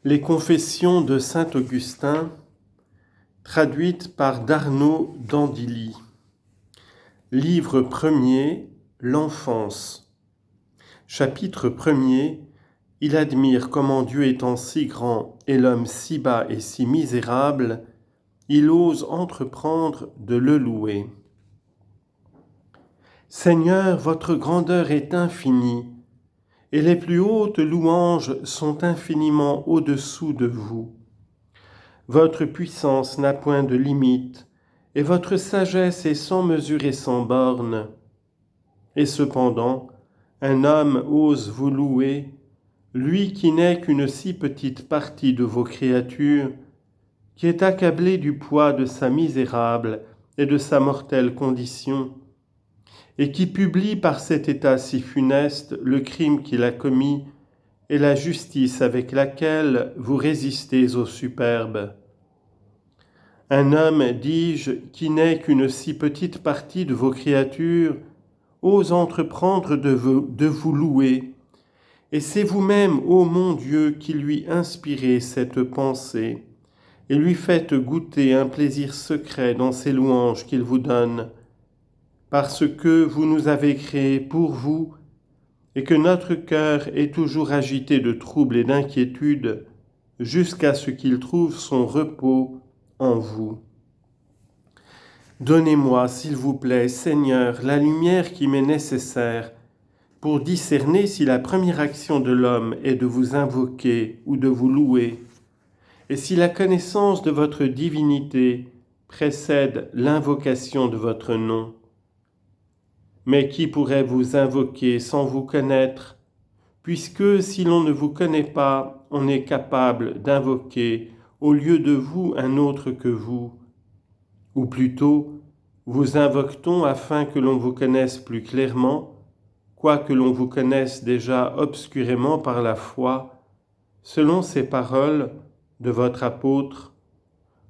Les Confessions de saint Augustin, traduites par d'Arnaud Dandilly. Livre 1er, l'enfance. Chapitre 1er, il admire comment Dieu étant si grand et l'homme si bas et si misérable, il ose entreprendre de le louer. Seigneur, votre grandeur est infinie, et les plus hautes louanges sont infiniment au-dessous de vous. Votre puissance n'a point de limite, et votre sagesse est sans mesure et sans borne. Et cependant, un homme ose vous louer, lui qui n'est qu'une si petite partie de vos créatures, qui est accablé du poids de sa misérable et de sa mortelle condition, et qui publie par cet état si funeste le crime qu'il a commis et la justice avec laquelle vous résistez au superbe. Un homme, dis-je, qui n'est qu'une si petite partie de vos créatures, ose entreprendre de vous louer, et c'est vous-même, ô mon Dieu, qui lui inspirez cette pensée, et lui faites goûter un plaisir secret dans ces louanges qu'il vous donne, parce que vous nous avez créés pour vous, et que notre cœur est toujours agité de troubles et d'inquiétudes, jusqu'à ce qu'il trouve son repos en vous. Donnez-moi, s'il vous plaît, Seigneur, la lumière qui m'est nécessaire pour discerner si la première action de l'homme est de vous invoquer ou de vous louer, et si la connaissance de votre divinité précède l'invocation de votre nom. Mais qui pourrait vous invoquer sans vous connaître, puisque si l'on ne vous connaît pas, on est capable d'invoquer au lieu de vous un autre que vous, ou plutôt, vous invoque-t-on afin que l'on vous connaisse plus clairement, quoique l'on vous connaisse déjà obscurément par la foi, selon ces paroles de votre apôtre.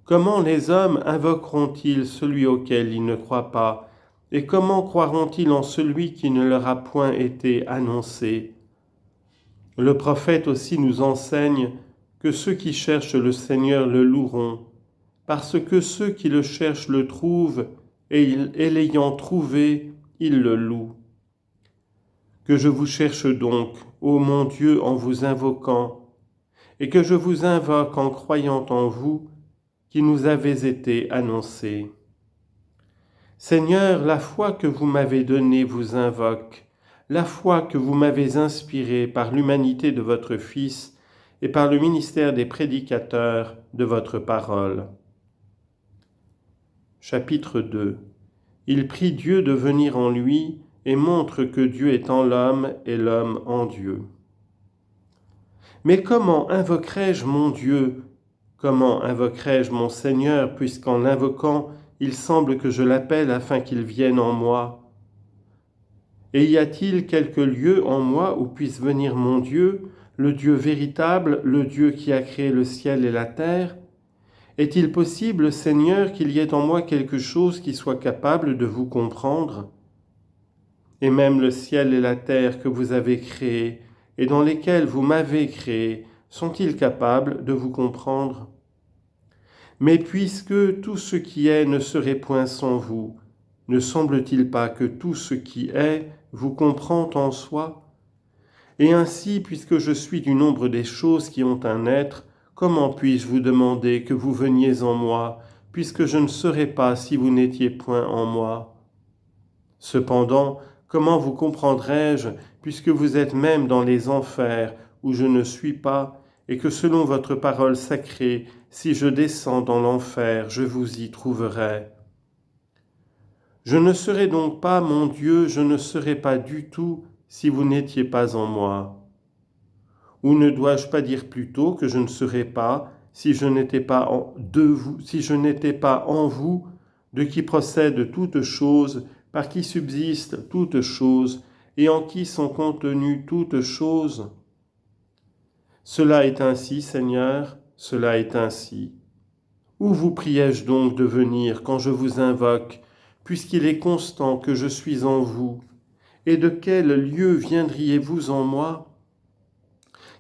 Comment les hommes invoqueront-ils celui auquel ils ne croient pas, et comment croiront-ils en celui qui ne leur a point été annoncé? Le prophète aussi nous enseigne que ceux qui cherchent le Seigneur le loueront, parce que ceux qui le cherchent le trouvent, et l'ayant trouvé, ils le louent. Que je vous cherche donc, ô mon Dieu, en vous invoquant, et que je vous invoque en croyant en vous, qui nous avez été annoncés. Seigneur, la foi que vous m'avez donnée vous invoque, la foi que vous m'avez inspirée par l'humanité de votre Fils et par le ministère des prédicateurs de votre parole. Chapitre 2. Il prie Dieu de venir en lui et montre que Dieu est en l'homme et l'homme en Dieu. Mais comment invoquerai-je mon Dieu? Comment invoquerai-je mon Seigneur, puisqu'en l'invoquant, il semble que je l'appelle afin qu'il vienne en moi? Et y a-t-il quelque lieu en moi où puisse venir mon Dieu, le Dieu véritable, le Dieu qui a créé le ciel et la terre? Est-il possible, Seigneur, qu'il y ait en moi quelque chose qui soit capable de vous comprendre? Et même le ciel et la terre que vous avez créés et dans lesquels vous m'avez créé, sont-ils capables de vous comprendre? Mais puisque tout ce qui est ne serait point sans vous, ne semble-t-il pas que tout ce qui est vous comprend en soi? Et ainsi, puisque je suis du nombre des choses qui ont un être, comment puis-je vous demander que vous veniez en moi, puisque je ne serais pas si vous n'étiez point en moi? Cependant, comment vous comprendrai-je, puisque vous êtes même dans les enfers, où je ne suis pas, et que selon votre parole sacrée, si je descends dans l'enfer, je vous y trouverai. Je ne serais donc pas, mon Dieu, je ne serais pas du tout, si vous n'étiez pas en moi. Ou ne dois-je pas dire plutôt que je ne serais pas, si je n'étais pas en vous, de qui procèdent toutes choses, par qui subsistent toutes choses, et en qui sont contenues toutes choses? Cela est ainsi, Seigneur, cela est ainsi. Où vous priais-je donc de venir quand je vous invoque, puisqu'il est constant que je suis en vous? Et de quel lieu viendriez-vous en moi?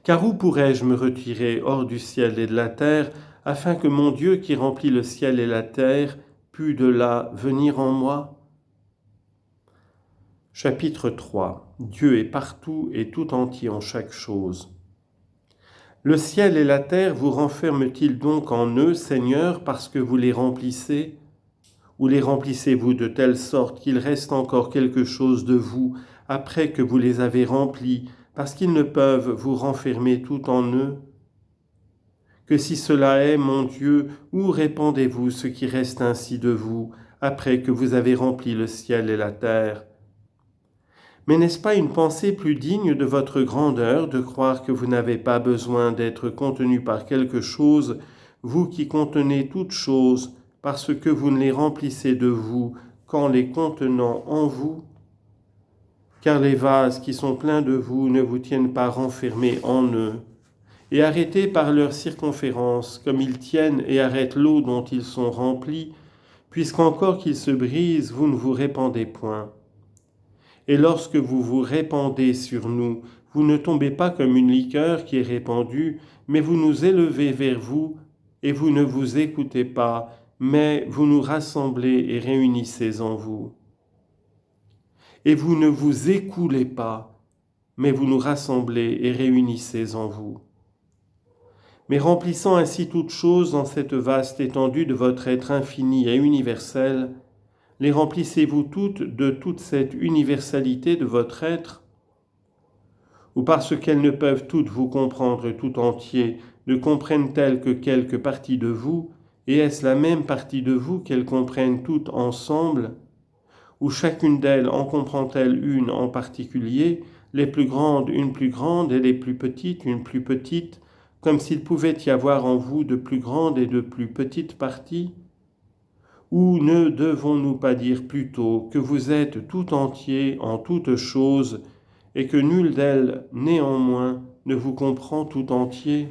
Car où pourrais-je me retirer hors du ciel et de la terre, afin que mon Dieu qui remplit le ciel et la terre pût de là venir en moi? Chapitre 3. Dieu est partout et tout entier en chaque chose. Le ciel et la terre vous renferment-ils donc en eux, Seigneur, parce que vous les remplissez? Ou les remplissez-vous de telle sorte qu'il reste encore quelque chose de vous après que vous les avez remplis, parce qu'ils ne peuvent vous renfermer tout en eux? Que si cela est, mon Dieu, où répandez-vous ce qui reste ainsi de vous, après que vous avez rempli le ciel et la terre? Mais n'est-ce pas une pensée plus digne de votre grandeur de croire que vous n'avez pas besoin d'être contenu par quelque chose, vous qui contenez toutes choses, parce que vous ne les remplissez de vous qu'en les contenant en vous? Car les vases qui sont pleins de vous ne vous tiennent pas renfermés en eux, et arrêtés par leur circonférence, comme ils tiennent et arrêtent l'eau dont ils sont remplis, puisqu'encore qu'ils se brisent, vous ne vous répandez point. Et lorsque vous vous répandez sur nous, vous ne tombez pas comme une liqueur qui est répandue, mais vous nous élevez vers vous, et vous ne vous écoutez pas, mais vous nous rassemblez et réunissez en vous. Et vous ne vous écoulez pas, mais vous nous rassemblez et réunissez en vous. Mais remplissant ainsi toutes choses dans cette vaste étendue de votre être infini et universel, les remplissez-vous toutes de toute cette universalité de votre être? Ou parce qu'elles ne peuvent toutes vous comprendre tout entier, ne comprennent-elles que quelques parties de vous, et est-ce la même partie de vous qu'elles comprennent toutes ensemble? Ou chacune d'elles en comprend-elle une en particulier, les plus grandes une plus grande et les plus petites une plus petite, comme s'il pouvait y avoir en vous de plus grandes et de plus petites parties? Ou ne devons-nous pas dire plutôt que vous êtes tout entier en toutes choses et que nulle d'elles, néanmoins, ne vous comprend tout entier?